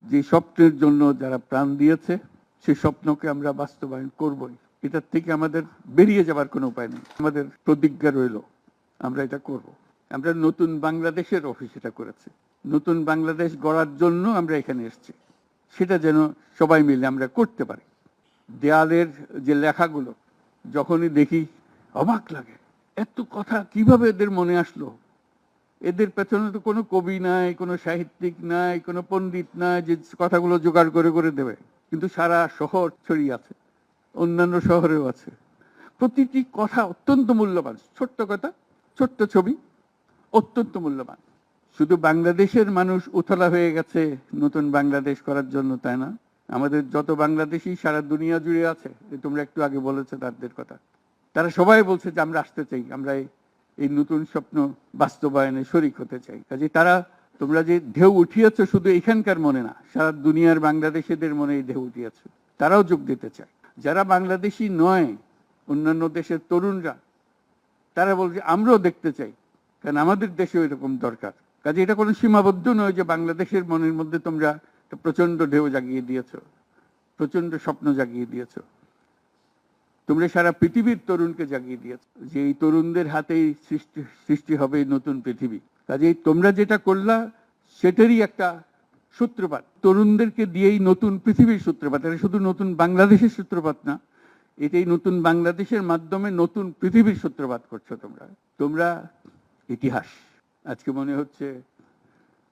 যে স্বপ্নের জন্য যারা প্রাণ দিয়েছে সেই স্বপ্নকে আমরা বাস্তবায়ন করবই। এটার থেকে আমাদের বেরিয়ে যাবার কোনো উপায় নেই। আমাদের প্রতিজ্ঞা রইল আমরা এটা করব। আমরা নতুন বাংলাদেশের অফিস এটা করেছি। নতুন বাংলাদেশ গড়ার জন্য আমরা এখানে এসেছি, সেটা যেন সবাই মিলে আমরা করতে পারি। দেয়ালের যে লেখাগুলো যখনই দেখি অবাক লাগে, এত কথা কিভাবে এদের মনে আসলো। এদের পেছনে তো কোনো কবি নাই, কোনো সাহিত্যিক নাই, কোনো পণ্ডিত নাই যে কথাগুলো জোগাড় করে করে দেবে, কিন্তু সারা শহর ছড়িয়ে আছে, অন্যান্য শহরেও আছে। প্রতিটি কথা অত্যন্ত মূল্যবান, ছোট্ট কথা, ছোট্ট ছবি, অত্যন্ত মূল্যবান। শুধু বাংলাদেশের মানুষ উতলা হয়ে গেছে নতুন বাংলাদেশ করার জন্য, তাই না? আমাদের যত বাংলাদেশি সারা দুনিয়া জুড়ে আছে, তোমরা একটু আগে বলেছো তাদের কথা, তারা সবাই বলছে যে আমরা আসতে চাই, আমরা এই নতুন স্বপ্ন বাস্তবায়নে শরিক হতে চাই। কাজে তারা, তোমরা যে ঢেউ উঠিয়েছো শুধু এখানকার মনে না, সারা দুনিয়ার বাংলাদেশিদের মনে এই ঢেউ উঠিয়েছে, তারাও যোগ দিতে চায়। যারা বাংলাদেশি নয়, অন্যান্য দেশের তরুণরা, তারা বলছে আমরাও দেখতে চাই, কারণ আমাদের দেশেও এরকম দরকার। কাজে এটা কোনো সীমাবদ্ধ নয় যে বাংলাদেশের মনের মধ্যে তোমরা প্রচন্ড ঢেউ জাগিয়ে দিয়েছো, প্রচন্ড স্বপ্ন জাগিয়ে দিয়েছো। তোমরা সারা পৃথিবীর তরুণকে জাগিয়ে দিয়েছো যে এই তরুণদের হাতেই সৃষ্টি হবে নতুন পৃথিবী। কাজেই তোমরা যেটা করলা সেটারই একটা সূত্রপাত, তরুণদেরকে দিয়েই নতুন পৃথিবীর সূত্রপাত। এটা শুধু নতুন বাংলাদেশের সূত্রপাত না, এটাই নতুন বাংলাদেশের মাধ্যমে নতুন পৃথিবীর সূত্রপাত করছো তোমরা। তোমরা ইতিহাস। আজকে মনে হচ্ছে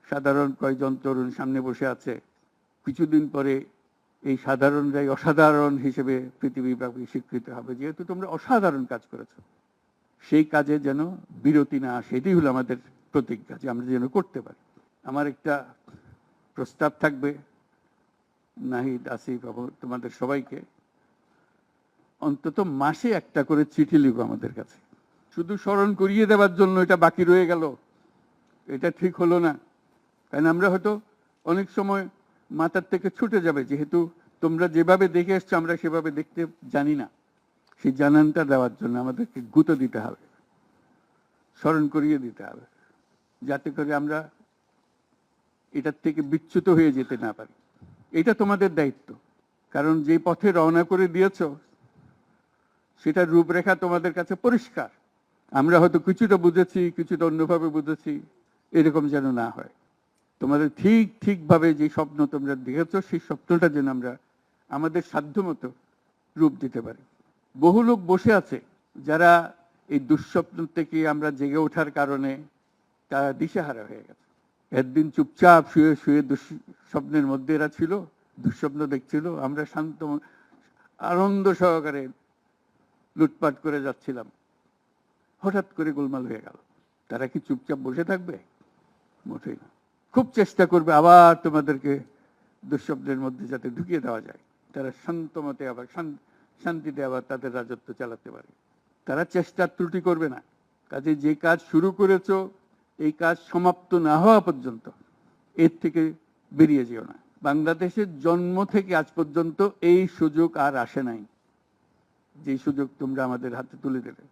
সাধারণ কয়েকজন তরুণ সামনে বসে আছে, কিছুদিন পরে এই সাধারণরাই অসাধারণ হিসেবে পৃথিবীব্যাপী স্বীকৃত হবে, যেহেতু তোমরা অসাধারণ কাজ করেছো। সেই কাজে যেন বিরতি না আসে, এটাই হলো আমাদের প্রতিজ্ঞা, যে আমরা যেন করতে পারি। আমার একটা প্রস্তাব থাকবে, নাহিদ, আসিফ, তোমাদের সবাইকে, অন্তত মাসে একটা করে চিঠি লিখো আমাদের কাছে। শুধু স্মরণ করিয়ে দেওয়ার জন্য এটা বাকি রয়ে গেল, এটা ঠিক হলো না। কারণ আমরা হয়তো অনেক সময় মাথার থেকে ছুটে যাবে, যেহেতু তোমরা যেভাবে দেখে এসছো আমরা সেভাবে দেখতে জানি না। সেই জানানটা দেওয়ার জন্য আমাদেরকে গুঁতো দিতে হবে, স্মরণ করিয়ে দিতে হবে, যাতে করে আমরা এটার থেকে বিচ্যুত হয়ে যেতে না পারি। এটা তোমাদের দায়িত্ব, কারণ যে পথে রওনা করে দিয়েছো সেটার রূপরেখা তোমাদের কাছে পরিষ্কার। আমরা হয়তো কিছুটা বুঝেছি, কিছুটা অন্যভাবে বুঝেছি, এরকম যেন না হয়। তোমাদের ঠিকভাবে যে স্বপ্ন তোমরা দেখেছো সেই স্বপ্নটা যেন আমরা আমাদের সাধ্যমতো রূপ দিতে পারি। বহু লোক বসে আছে যারা এই দুঃস্বপ্ন থেকে আমরা জেগে ওঠার কারণে তারা দিশেহারা হয়ে গেছে। একদিন চুপচাপ শুয়ে শুয়ে দুঃস্বপ্নের মধ্যে এরা ছিল, দুঃস্বপ্ন দেখছিল, আমরা শান্ত আনন্দ সহকারে লুটপাট করে যাচ্ছিলাম, হঠাৎ করে গোলমাল হয়ে গেল। তারা কি চুপচাপ বসে থাকবে? মোটেই না। খুব চেষ্টা করবে আবার তোমাদেরকে দুঃস্বপ্নের মধ্যে যাতে ঢুকিয়ে দেওয়া যায়, তারা শান্ত মতে আবার শান্তিতে আবার তাদের রাজত্ব চালাতে পারে। তারা চেষ্টার ত্রুটি করবে না। কাজে যে কাজ শুরু করেছো এই কাজ সমাপ্ত না হওয়া পর্যন্ত এর থেকে বেরিয়ে যেও না। বাংলাদেশের জন্ম থেকে আজ পর্যন্ত এই সুযোগ আর আসে নাই, যে সুযোগ তোমরা আমাদের হাতে তুলে দেবে।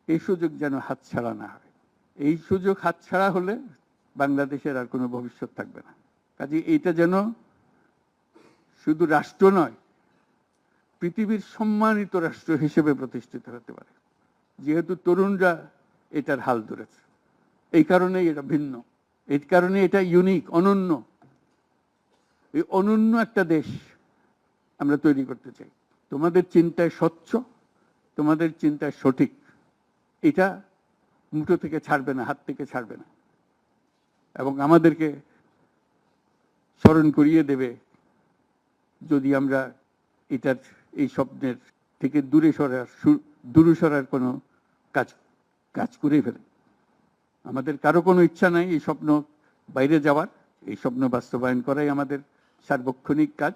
এই সুযোগ যেন হাতছাড়া না হয়। এই সুযোগ হাতছাড়া হলে বাংলাদেশের আর কোনো ভবিষ্যৎ থাকবে না। কাজে এইটা যেন শুধু রাষ্ট্র নয়, পৃথিবীর সম্মানিত রাষ্ট্র হিসেবে প্রতিষ্ঠিত হতে পারে, যেহেতু তরুণরা এটার হাল ধরেছে। এই কারণেই এটা ভিন্ন, এই কারণে এটা ইউনিক, অনন্য। এই অনন্য একটা দেশ আমরা তৈরি করতে চাই। তোমাদের চিন্তায় স্বচ্ছ, তোমাদের চিন্তায় সঠিক, এটা মুঠো থেকে ছাড়বে না, হাত থেকে ছাড়বে না, এবং আমাদেরকে স্মরণ করিয়ে দেবে যদি আমরা এটার, এই স্বপ্নের থেকে দূরে সরার কোনো কাজ করে ফেলে। আমাদের কারো কোনো ইচ্ছা নাই এই স্বপ্ন বাইরে যাওয়ার, এই স্বপ্ন বাস্তবায়ন করাই আমাদের সার্বক্ষণিক কাজ।